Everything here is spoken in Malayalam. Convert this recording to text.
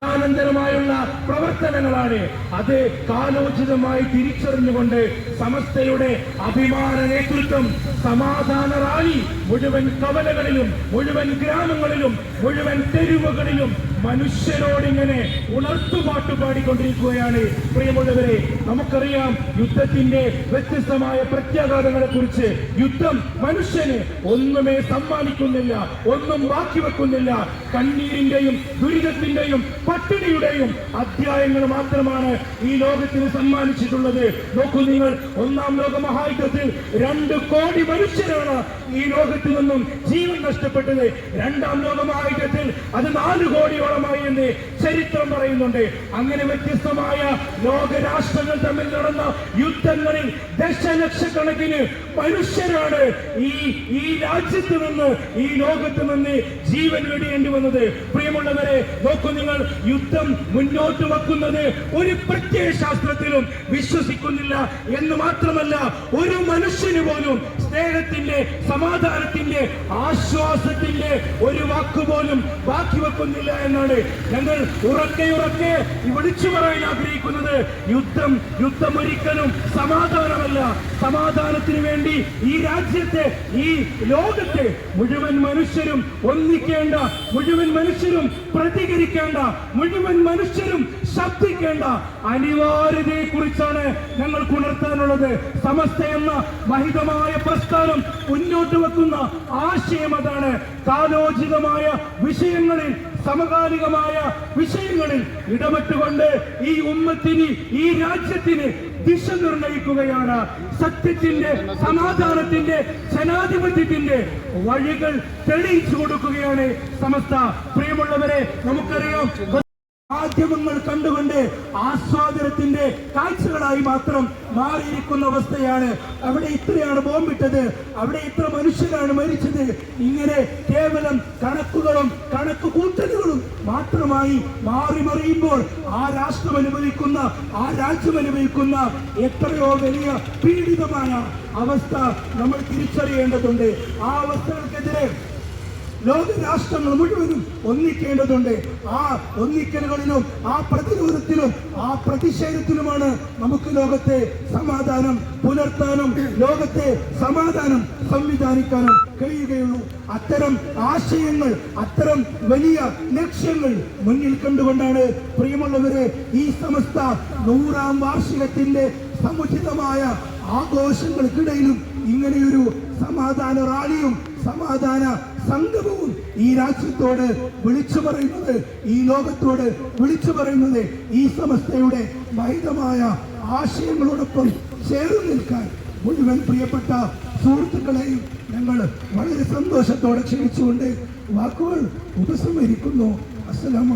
അനന്തരമായുള്ള പ്രവർത്തനങ്ങളാണ്. അത് കാലോചിതമായി തിരിച്ചറിഞ്ഞുകൊണ്ട് സമസ്തയുടെ അഭിമാന നേതൃത്വം സമാധാന റാലി മുഴുവൻ കവലകളിലും മുഴുവൻ ഗ്രാമങ്ങളിലും മുഴുവൻ തെരുവുകളിലും മനുഷ്യരോടിങ്ങനെ ഉണർത്തുപാട്ട് പാടിക്കൊണ്ടിരിക്കുകയാണ്. പ്രിയമുള്ളവരെ, നമുക്കറിയാം യുദ്ധത്തിന്റെ വ്യത്യസ്തമായ പ്രത്യാഘാതങ്ങളെ കുറിച്ച്. യുദ്ധം മനുഷ്യന് ഒന്നുമേ സമ്മാനിക്കുന്നില്ല, ഒന്നും ബാക്കി വെക്കുന്നില്ല. കണ്ണീരിന്റെയും ദുരിതത്തിന്റെയും പട്ടിണിയുടെയും അധ്യായങ്ങൾ മാത്രമാണ് ഈ ലോകത്തിന് സമ്മാനിച്ചിട്ടുള്ളത്. നോക്കൂ നിങ്ങൾ, ഒന്നാം ലോക മഹായുദ്ധത്തിൽ 2 കോടി മനുഷ്യരാണ് ഈ ലോകത്ത് നിന്നും ജീവൻ നഷ്ടപ്പെട്ടത്. രണ്ടാം ലോക മഹായുദ്ധത്തിൽ അത് 4 കോടിയോളമായി എന്ന് ചരിത്രം പറയുന്നുണ്ട്. അങ്ങനെ വ്യത്യസ്തമായ ലോകരാഷ്ട്രങ്ങൾ തമ്മിൽ നടന്ന യുദ്ധങ്ങളിൽ ദശലക്ഷക്കണക്കിന് മനുഷ്യരാണ് ഈ രാജ്യത്ത് നിന്ന് ഈ ലോകത്ത് നിന്ന് ജീവൻ വെടിയേണ്ടി വന്നത്. പ്രിയമുള്ളവരെ, നോക്കൂ നിങ്ങൾ, യുദ്ധം മുന്നോട്ട് വെക്കുന്നത് ഒരു പ്രത്യയശാസ്ത്രത്തിലും വിശ്വസിക്കുന്നില്ല എന്ന് മാത്രമല്ല, ഒരു മനുഷ്യന് പോലും സ്നേഹത്തിന്റെ, സമാധാനത്തിന്റെ, ആശ്വാസത്തിന്റെ ഒരു വാക്കുപോലും ബാക്കി വെക്കുന്നില്ല എന്നാണ് ഞങ്ങൾ ഉറക്കെ വിളിച്ചു പറയാൻ ആഗ്രഹിക്കുന്നത്. യുദ്ധം ഒരിക്കലും സമാധാനമല്ല. സമാധാനത്തിന് വേണ്ടി ഈ രാജ്യത്തെ, ഈ ലോകത്തെ മുഴുവൻ മനുഷ്യരും ഒന്നിക്കേണ്ട, മുഴുവൻ മനുഷ്യരും പ്രതികരിക്കേണ്ട, മുഴുവൻ മനുഷ്യരും ശബ്ദിക്കേണ്ട അനിവാര്യതയെ കുറിച്ചാണ് ഞങ്ങൾ ഉണർത്താനുള്ളത്. സമസ്ത എന്ന മഹിതമായ പ്രസ്ഥാനം മുന്നോട്ട് വെക്കുന്ന ആശയം അതാണ്. കാലോചിതമായ വിഷയങ്ങളിൽ, സമകാലികമായ വിഷയങ്ങളിൽ ഇടപെട്ടുകൊണ്ട് ഈ ഉമ്മത്തിന്, ഈ രാജ്യത്തിന് ദിശ നിർണയിക്കുകയാണ്. സത്യത്തിന്റെ, സമാധാനത്തിന്റെ, ജനാധിപത്യത്തിന്റെ വഴികൾ തെളിയിച്ചു കൊടുക്കുകയാണ് സമസ്ത. പ്രിയമുള്ളവരെ, നമുക്കറിയാം, മാധ്യമങ്ങൾ കണ്ടുകൊണ്ട് ആസ്വാദനത്തിന്റെ കാഴ്ചകളായി മാത്രം മാറിയിരിക്കുന്ന അവസ്ഥയാണ്. അവിടെ ഇത്രയാണ് ബോംബിട്ടത്, അവിടെ ഇത്ര മനുഷ്യരാണ് മരിച്ചത്, ഇങ്ങനെ കേവലം കണക്കുകളും കണക്ക് കൂട്ടലുകളും മാത്രമായി മാറി മറിയുമ്പോൾ ആ രാഷ്ട്രം അനുഭവിക്കുന്ന, ആ രാജ്യം അനുഭവിക്കുന്ന എത്രയോ വലിയ പീഡിതമായ അവസ്ഥ നമ്മൾ തിരിച്ചറിയേണ്ടതുണ്ട്. ആ അവസ്ഥകൾക്കെതിരെ ലോകരാഷ്ട്രങ്ങൾ മുഴുവനും ഒന്നിക്കേണ്ടതുണ്ട്. ആ ഒന്നിക്കലുകളിലും, ആ പ്രതിരോധത്തിലും, ആ പ്രതിഷേധത്തിലുമാണ് നമുക്ക് ലോകത്തെ സമാധാനം പുലർത്താനും ലോകത്തെ സമാധാനം സംവിധാനിക്കാനും കഴിയുകയുള്ളൂ. അത്തരം ആശയങ്ങൾ, അത്തരം വലിയ ലക്ഷ്യങ്ങൾ മുന്നിൽ കണ്ടുകൊണ്ടാണ് പ്രിയമുള്ളവരെ ഈ സമസ്ത 100ാം വാർഷികത്തിന്റെ സമുചിതമായ ആഘോഷങ്ങൾക്കിടയിലും ഇങ്ങനെയൊരു സമാധാന റാലിയും സമാധാന സംഗമവും ഈ രാജ്യത്തോട് വിളിച്ചു പറയുന്നത്, ഈ ലോകത്തോട് വിളിച്ചു പറയുന്നത് ഈ സമസ്തയുടെ മഹിതമായ ആശയങ്ങളോടൊപ്പം ചേർന്ന് നിൽക്കാൻ മുഴുവൻ പ്രിയപ്പെട്ട സുഹൃത്തുക്കളെയും ഞങ്ങൾ വളരെ സന്തോഷത്തോടെ ക്ഷണിച്ചുകൊണ്ട് വാക്കുകൾ ഉപസംഹരിക്കുന്നു. അസ്സലാമു